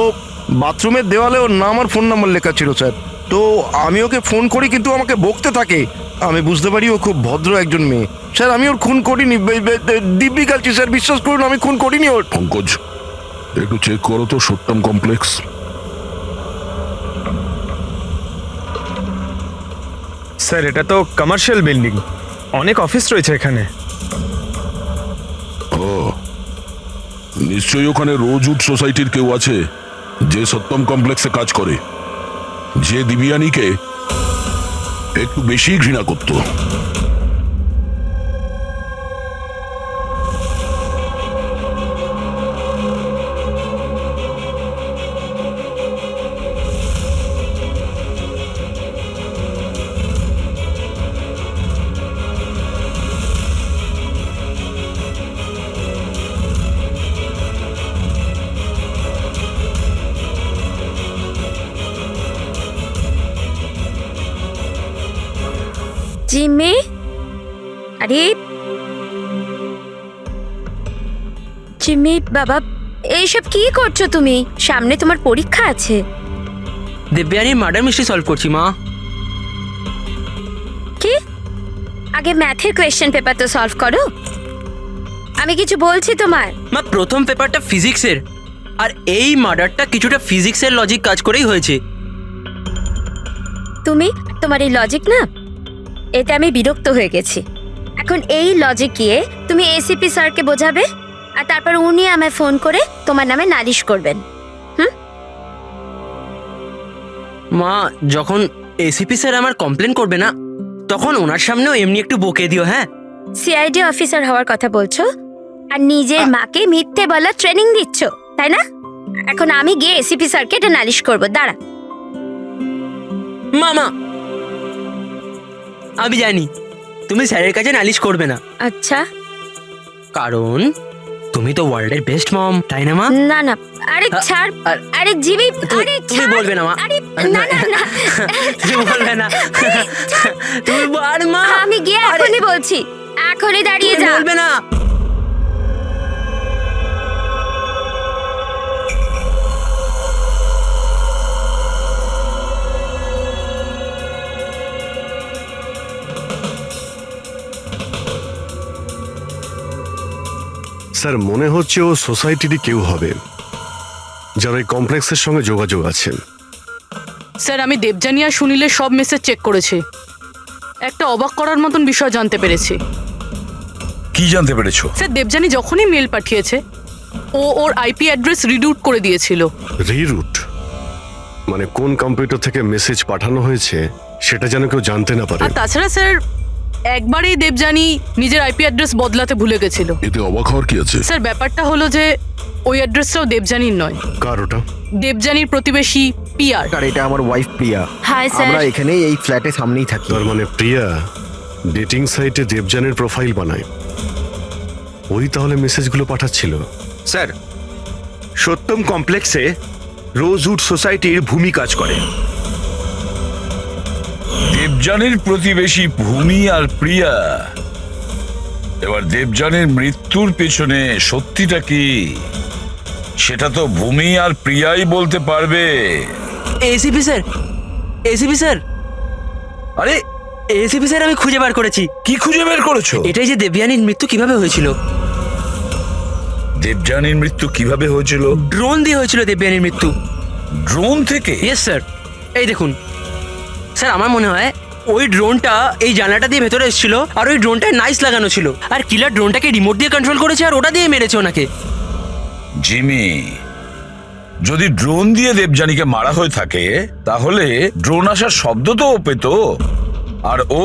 বাথরুমের দেওয়ালে ওর নাম আর ফোন নাম্বার লেখা ছিল স্যার। তো আমি ওকে ফোন করি, কিন্তু আমাকে বকতে থাকে। আমি বুঝতে পারি ও খুব ভদ্র একজন মেয়ে। স্যার আমি ওর খুন করিনি, দিব্যি কালছি স্যার, বিশ্বাস করুন আমি খুন করিনি ওর। পঙ্কজ, একটু চেক করো তো সত্যম কমপ্লেক্স। স্যার এটা তো কমার্শিয়াল বিল্ডিং, অনেক অফিস রয়েছে এখানে। ও, নিশ্চয়ই ওখানে রোজউড সোসাইটির কেউ আছে যে সত্যম কমপ্লেক্সে কাজ করে, যে দিব্যানীকে একটু বেশি ঘৃণা করতো। জিম্মি, আরে জিম্মি বাবা, এইসব কি করছো তুমি? সামনে তোমার পরীক্ষা আছে। দেবযানীর মার্ডার মিস্ট্রি সলভ করছি মা। কি? আগে ম্যাথের কোয়েশ্চেন পেপার তো সলভ করো। আমি কিছু বলছি তোমার। মা, প্রথম পেপারটা ফিজিক্সের, আর এই মার্ডারটা কিছুটা ফিজিক্সের লজিক কাজ করেই হয়েছে। তুমি, তোমার এই লজিক না, এতে আমি বিরক্ত হয়ে গেছি। এখন এই লজিক গিয়ে তুমি এসিপি স্যারকে বোঝাবে আর তারপর উনি আমায় ফোন করে তোমার নামে নালিশ করবেন। মা, যখন এসিপি স্যার আমার কমপ্লেন করবে না, তখন ওনার সামনেও এমনি একটু বকে দিও, হ্যাঁ? সিআইডি অফিসার হওয়ার কথা বলছো আর নিজের মাকে মিথ্যে বলার ট্রেনিং দিচ্ছ, তাই না? এখন আমি গিয়ে এসিপি স্যারকে এটা নালিশ করবো, দাঁড়া। মামা, আমি জানি তুমি স্যারের কাছে নালিশ করবে না, আচ্ছা, কারণ তুমি তো ওয়ার্ল্ডের বেস্ট মম, তাই না মা? না না, আরে ছাড়, আরে জিবি, আরে তুমি ছাড়। বলবে না মা? আরে না না না, তুমি বলবে না? তুমি আর মা, আমি গিয়ে এখনই বলছি, এখনই দাঁড়িয়ে তুমি যা। বলবে না? স্যার মনে হচ্ছে ও সোসাইটিরই কেউ হবে, যারা এই কমপ্লেক্সের সঙ্গে যোগাযোগ আছে। স্যার, আমি দেবযানী আর সুনীলের সব মেসেজ চেক করেছি। একটা অবাক করার মতন বিষয় জানতে পেরেছি। কি জানতে পেরেছো? স্যার, দেবযানী যখনই মেল পাঠিয়েছে ও ওর আইপি অ্যাড্রেস রিরুট করে দিয়েছিল। রিরুট মানে কোন কম্পিউটার থেকে মেসেজ পাঠানো হয়েছে সেটা যেন কেউ জানতে না পারে। আর তাছাড়া স্যার, একবারেই দেবযানী নিজের আইপি অ্যাড্রেস বদলাতে ভুলে গেছিল। এতে অবাক হওয়ার কি আছে? স্যার, ব্যাপারটা হলো যে ওই অ্যাড্রেসটাও দেবযানীর নয়, কার ওটা? দেবযানীর প্রতিবেশী পিয়ার। আর এটা আমার ওয়াইফ প্রিয়া। Hi sir. আমরা এখানে এই ফ্ল্যাটের সামনেই থাকি। তার মানে প্রিয়া ডেটিং সাইটে দেবযানীর প্রোফাইল বানায়, ওই তাহলে মেসেজগুলো পাঠাচ্ছিল। স্যার, সত্যম কমপ্লেক্সে রোজউড সোসাইটির ভূমি কাজ করে। দেবযানীর প্রতিবেশী ভূমি আর প্রিয়া। এবার দেবযানীর মৃত্যুর পেছনে সত্যিটা কি সেটা তো ভূমি আর প্রিয়াই বলতে পারবে। এসিপি স্যার, এসিপি স্যার, আরে এসিপি স্যার, আমি খুঁজে বার করেছি। কি খুঁজে বের করেছো? এটাই যে দেবযানীর মৃত্যু কিভাবে হয়েছিল। দেবযানীর মৃত্যু কিভাবে হয়েছিল? ড্রোন দিয়ে হয়েছিল দেবযানীর মৃত্যু। ড্রোন থেকে? ইয়েস স্যার, এই দেখুন স্যার, আমার মনে হয় ওই ড্রোনটা এই জানলাটা দিয়ে ভেতরে এসেছিল, আর ওই ড্রোনটায় নাইস লাগানো ছিল, আর কিলার ড্রোনটাকে রিমোট দিয়ে কন্ট্রোল করেছে আর ওটা দিয়ে মেরেছে ওনাকে। জিমি, যদি ড্রোন দিয়ে দেবযানীকে মারা হয়ে থাকে তাহলে ড্রোন আসার শব্দ তো ও পেত, আর ও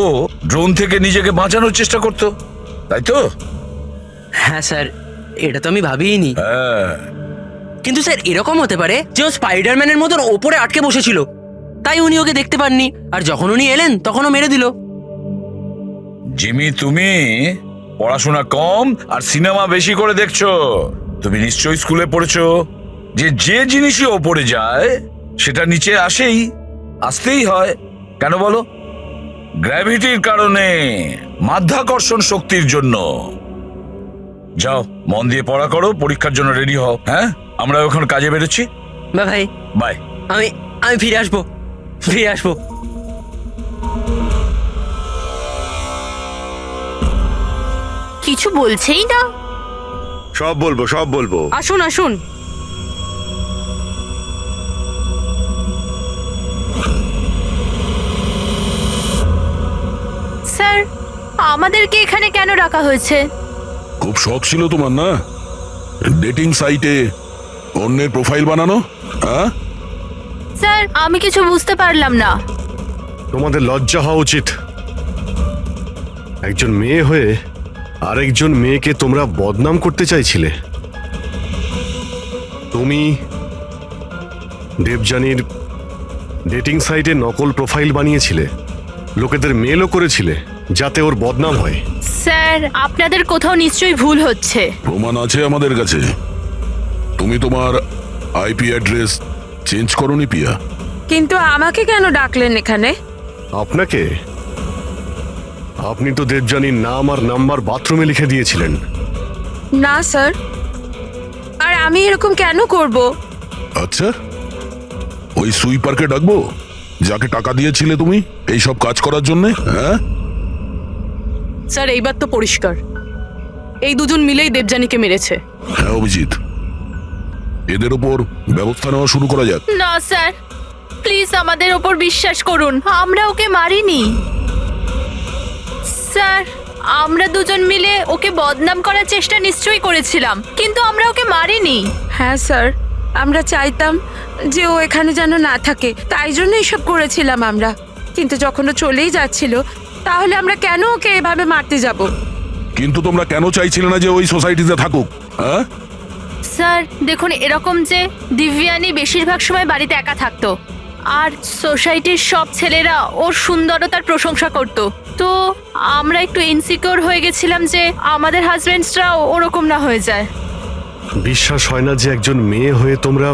ড্রোন থেকে নিজেকে বাঁচানোর চেষ্টা করতো, তাই তো? হ্যাঁ স্যার, এটা তো আমি ভাবিইনি। হ্যাঁ, কিন্তু স্যার, এরকম হতে পারে যে ও স্পাইডারম্যানের মতন ওপরে আটকে বসেছিল, তাই উনি ওকে দেখতে পাননি, আর যখন উনি এলেন তখন ও মেরে দিল। জিমি, তুমি পড়াশোনা কম আর সিনেমা বেশি করে দেখছো। তুমি নিশ্চয়ই স্কুলে পড়েছো যে যে জিনিসই ওপরে যায় সেটা নিচে আসতেই হয়। কেন বলো? গ্র্যাভিটির কারণে, মাধ্যাকর্ষণ শক্তির জন্য। যাও, মন দিয়ে পড়া করো, পরীক্ষার জন্য রেডি হও। হ্যাঁ, আমরা এখন কাজে বেরোচ্ছি। ভাই, বাই। আমি ফিরে আসবো। কিছু বলছেই না। সব বলবো। আসুন আসুন। স্যার, আমাদেরকে এখানে কেন রাখা হয়েছে? খুব শখ ছিল তোমার না ডেটিং সাইটে অন্যের প্রোফাইল বানানো? হ্যাঁ স্যার, আমি কিছু বুঝতে পারলাম না। তোমাদের লজ্জা হওয়া উচিত। একজন মেয়ে হয়ে আরেকজন মেয়েকে তোমরা বদনাম করতে চাইছিলে। তুমি দেবযানীর ডেটিং সাইটে নকল প্রোফাইল বানিয়েছিলে, লোকেদের মেলও করেছিলে যাতে ওর বদনাম হয়। স্যার, আপনাদের কোথাও নিশ্চয়ই ভুল হচ্ছে। প্রমাণ আছে আমাদের কাছে। তুমি তোমার আইপি অ্যাড্রেস চেঞ্জ করোনি পিয়া। কিন্তু আমাকে কেন ডাকলেন এখানে? আপনাকে? আপনি তো দেবযানীর নাম আর নাম্বার বাথরুমে লিখে দিয়েছিলেন। না স্যার, আর আমি এরকম কেন করব? আচ্ছা, ওই সুইপারকে ডাকবো যাকে টাকা দিয়েছিলে তুমি এই সব কাজ করার জন্য? হ্যাঁ স্যার, এইবার তো পরিষ্কার এই দুজন মিলেই দেবযানীকে মেরেছে। হ্যাঁ অভিজিৎ, এদের ওপর ব্যবস্থা নেওয়া শুরু করা যাক। না স্যার, প্লিজ আমাদের ওপর বিশ্বাস করুন, আমরা ওকে মারিনি। স্যার, আমরা দুজন মিলে ওকে বদনাম করার চেষ্টা নিশ্চয়ই করেছিলাম, কিন্তু আমরা ওকে মারিনি। হ্যাঁ স্যার, আমরা চাইতাম যে ও এখানে যেন না থাকে, তাই জন্য এসব করেছিলাম আমরা। কিন্তু যখন ও চলেই যাচ্ছিল, তাহলে আমরা কেন ওকে এভাবে মারতে যাব? কিন্তু তোমরা কেন চাইছিলে না যে ওই সোসাইটিতে থাকুক? হ্যাঁ, স্যার দেখুন, এরকম যে দিব্যানী বেশিরভাগ সময় বাড়িতে একা থাকতো, আর সোসাইটির সব ছেলেরা ওর সুন্দরতার প্রশংসা করত। তো আমরা একটু ইনসিকিউর হয়ে গেছিলাম যে আমাদের হাজবেন্ডসরাও ওরকম না হয়ে যায়। বিশ্বাস হয় না যে একজন মেয়ে হয়ে তোমরা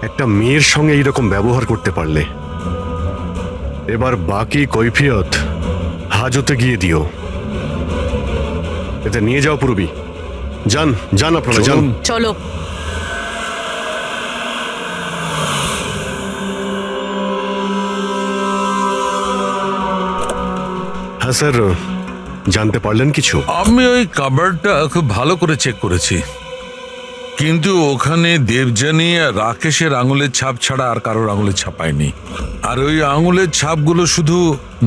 একটা মেয়ের সঙ্গে এইরকম ব্যবহার করতে পারলে। এবার বাকি কৈফিয়ত হাজতে গিয়ে দিও। এতে নিয়ে যাও পুরবি। যান যান, আপনারা যান। চলো। হ্যাঁ স্যার, জানতে পারলেন কিছু? আমি ওই কাবারটা খুব ভালো করে চেক করেছি, কিন্তু ওখানে দেবযানী আর রাকেশের আঙুলের ছাপ ছাড়া আর কারোর আঙুলের ছাপ পাইনি। আর ওই আঙুলের ছাপগুলো শুধু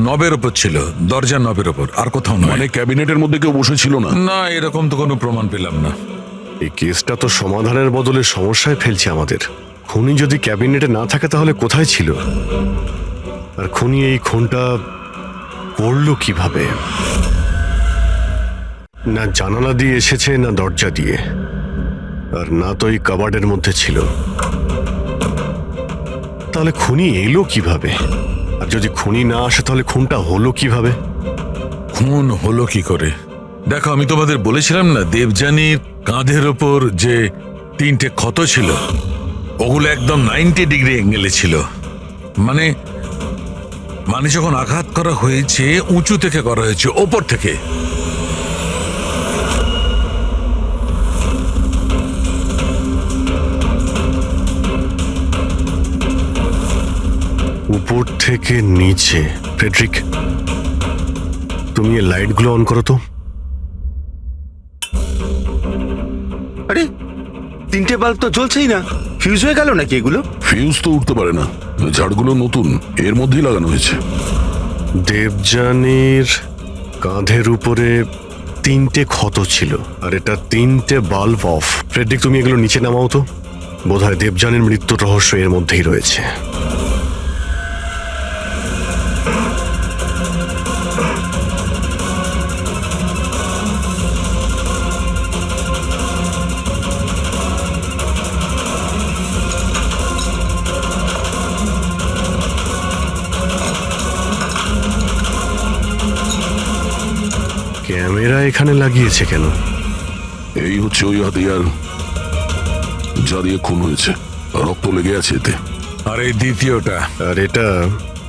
নবের ওপর ছিল, দরজা নবের ওপর, আর কোথাও নয়। মানে ক্যাবিনেটের মধ্যে কেউ বসেছিল না? না, এরকম তো কোনো প্রমাণ পেলাম না। এই কেসটা তো সমাধানের বদলে সমস্যায় ফেলছে আমাদের। খুনি যদি ক্যাবিনেটে না থাকে তাহলে কোথায় ছিল? আর খুনি এই খুনটা করলো কিভাবে? না জানালা দিয়ে এসেছে, না দরজা দিয়ে, আর না তো এই কাবার্ডের মধ্যে ছিল। তাহলে খুনি এলো কিভাবে? আর যদি খুনি না আসে তাহলে খুনটা হলো কিভাবে? খুন হলো কি করে? দেখো, আমি তোমাদের বলেছিলাম না দেবযানীর কাঁধের ওপর যে 3টে ক্ষত ছিল, ওগুলো একদম 90 ডিগ্রি অ্যাঙ্গেলে ছিল। মানে যখন আঘাত করা হয়েছে উঁচু থেকে করা হয়েছে, ওপর থেকে। উপর থেকে নিচে। ফ্রেডরিক, তুমি এই লাইটগুলো অন করো তো। আরে 3টে বাল্ব তো জ্বলছেই না, ফিউজ হয়ে গেল নাকি এগুলো? ফিউজ তো উঠতে পারে না, ঝাড়গুলো নতুন, এর মধ্যেই লাগানো হয়েছে। দেবযানীর কাঁধের উপরে 3টে ক্ষত ছিল, আর এটা 3টে বাল্ব অফ। ফ্রেডরিক, তুমি এগুলো নিচে নামাও তো। বোধহয় দেবযানীর মৃত্যুর রহস্য এর মধ্যেই রয়েছে। ক্যামেরা এখানে লাগিয়েছে কেন? এই হচ্ছে ওই হাতিয়ার যা দিয়ে খুন হয়েছে, রক্ত লেগে আছে এতে। আর এই দ্বিতীয়টা? আর এটা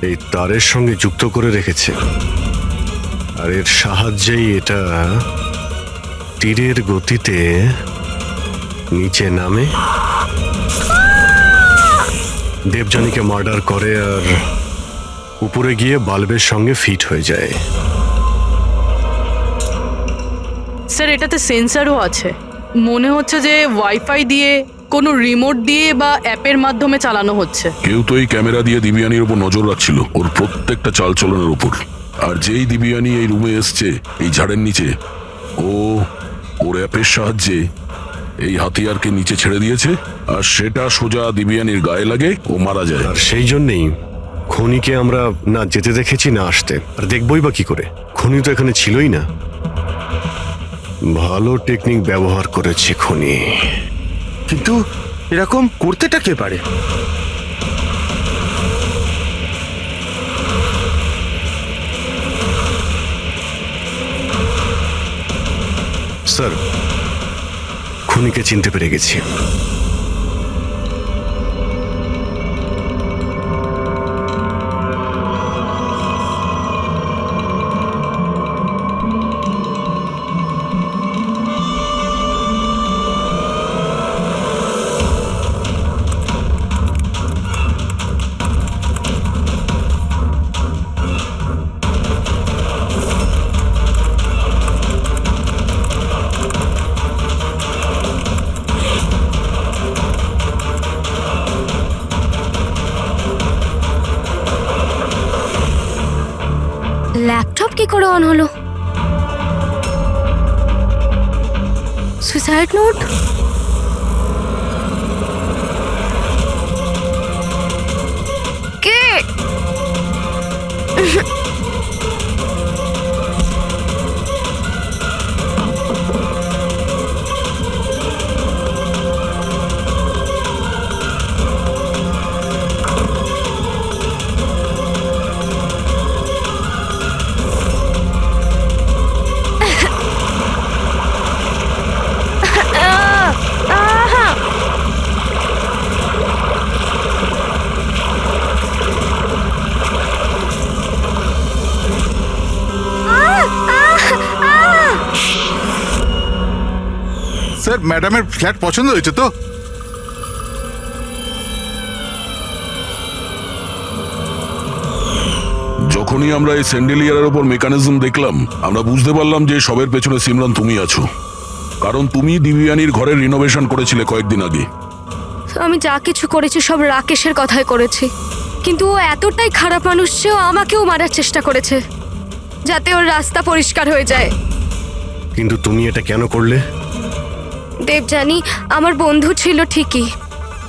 এই তারের সঙ্গে যুক্ত করে রেখেছে, আর এর সাহায্যেই এটা তীরের গতিতে নিচে নামে, দেবযানীকে মার্ডার করে, আর উপরে গিয়ে বাল্বের সঙ্গে ফিট হয়ে যায়। স্যার, এটাতে সেন্সারও আছে। মনে হচ্ছে যে ওয়াইফাই দিয়ে, কোনো রিমোট দিয়ে বা অ্যাপের মাধ্যমে চালানো হচ্ছে। কেউ তো এই ক্যামেরা দিয়ে দিবিয়ানির উপর নজর রাখছিল, ওর প্রত্যেকটা চালচলনের উপর। আর যেই দিবিয়ানি এই রুমে এসছে এই ঝাড়ের নিচে, ওর অ্যাপের সাহায্যে এই হাতিয়ারকে নিচে ছেড়ে দিয়েছে, আর সেটা সোজা দিবিয়ানির গায়ে লাগে, ও মারা যায়। আর সেই জন্যেই খুনিকে আমরা না যেতে দেখেছি না আসতে। আর দেখবই বা কি করে? খুনি তো এখানে ছিলই না। ভালো টেকনিক ব্যবহার করেছে খুনি। কিন্তু এরকম করতেটা কে পারে? স্যার, খুনিকে চিনতে পেরে গেছি। ল্যাপটপ কি করে অন হলো? Suicide note? কে? স্যার ম্যাডামের ফ্ল্যাট পছন্দ হয়েছে তো? যখনই আমরা এই স্যান্ডেলিয়ারের ওপর মেকানিজম দেখলাম, আমরা বুঝতে পারলাম যে সবের পেছনে সিমরান তুমি আছো। কারণ তুমি দিব্যানীর ঘরের রিনোভেশন করেছিলে কয়েকদিন আগে। আমি যা কিছু করেছি সব রাকেশের কথাই করেছি, কিন্তু ও এতটাই খারাপ মানুষ যে ও আমাকেও মারার চেষ্টা করেছে যাতে ওর রাস্তা পরিষ্কার হয়ে যায়। কিন্তু তুমি এটা কেন করলে? দেবযানী আমার বন্ধু ছিল ঠিকই,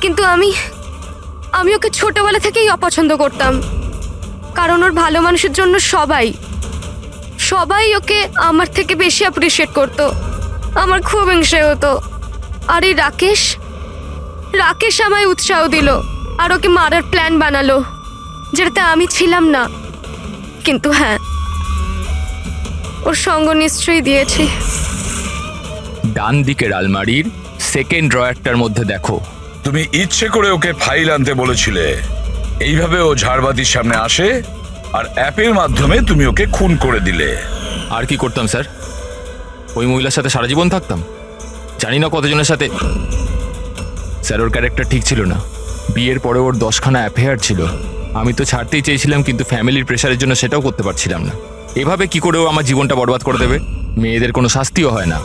কিন্তু আমি ওকে ছোটবেলা থেকেই অপছন্দ করতাম। কারণ ওর ভালো মানুষের জন্য সবাই ওকে আমার থেকে বেশি অ্যাপ্রিসিয়েট করতো। আমার খুব হিংসে হতো। আর এই রাকেশ আমায় উৎসাহ দিল আর ওকে মারার প্ল্যান বানালো, যেটাতে আমি ছিলাম না। কিন্তু হ্যাঁ, ওর সঙ্গ নিশ্চয়ই দিয়েছি। ডান দিকের আলমারির সেকেন্ড ড্রয়ারটার মধ্যে দেখো। তুমি ইচ্ছে করে ওকে ফাইল আনতে বলেছিলে, এইভাবে ও ঝাড়বাতির সামনে আসে আর অ্যাপের মাধ্যমে তুমি ওকে খুন করে দিলে। আর কি করতাম স্যার? ওই মহিলার সাথে সারা জীবন থাকতাম? জানি না কতজনের সাথে। স্যার ওর ক্যারেক্টার ঠিক ছিল না। বিয়ের পরে ওর 10খানা অ্যাফেয়ার ছিল। আমি তো ছাড়তেই চেয়েছিলাম, কিন্তু ফ্যামিলির প্রেশারের জন্য সেটাও করতে পারছিলাম না। এভাবে কি করে ও আমার জীবনটা বরবাদ করে দেবে? মেয়েদের কোনো শাস্তিও হয় না।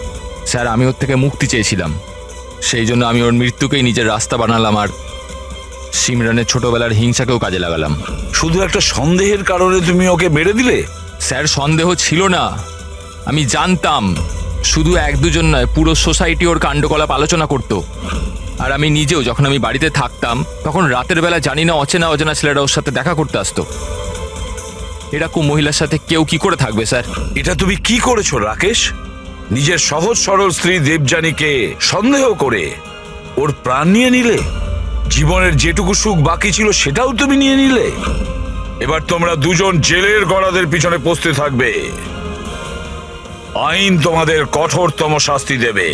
স্যার আমি ওর থেকে মুক্তি চেয়েছিলাম, সেই জন্য আমি ওর মৃত্যুকেই নিজের রাস্তা বানালাম আর সিমরানের ছোটবেলার হিংসাকেও কাজে লাগালাম। শুধু একটা সন্দেহের কারণে তুমি ওকে মেরে দিলে? স্যার সন্দেহ ছিল না, আমি জানতাম। শুধু 1-2 নয়, পুরো সোসাইটি ওর কাণ্ডকলাপ আলোচনা করতো। আর আমি নিজেও যখন আমি বাড়িতে থাকতাম তখন রাতের বেলা জানি না অচেনা ছেলেরা ওর সাথে দেখা করতে আসতো। এরকম মহিলার সাথে কেউ কি করে থাকবে স্যার? এটা তুমি কি করেছো রাকেশ? নিজের সহজ সরল স্ত্রী দেবযানীকে সন্দেহ করে ওর প্রাণ নিয়ে নিলে। জীবনের যেটুকু সুখ বাকি ছিল সেটাও তুমি নিয়ে নিলে। এবার তোমরা দুজন জেলের গড়াদের পিছনে পৌঁছতে থাকবে। আইন তোমাদের কঠোরতম শাস্তি দেবে।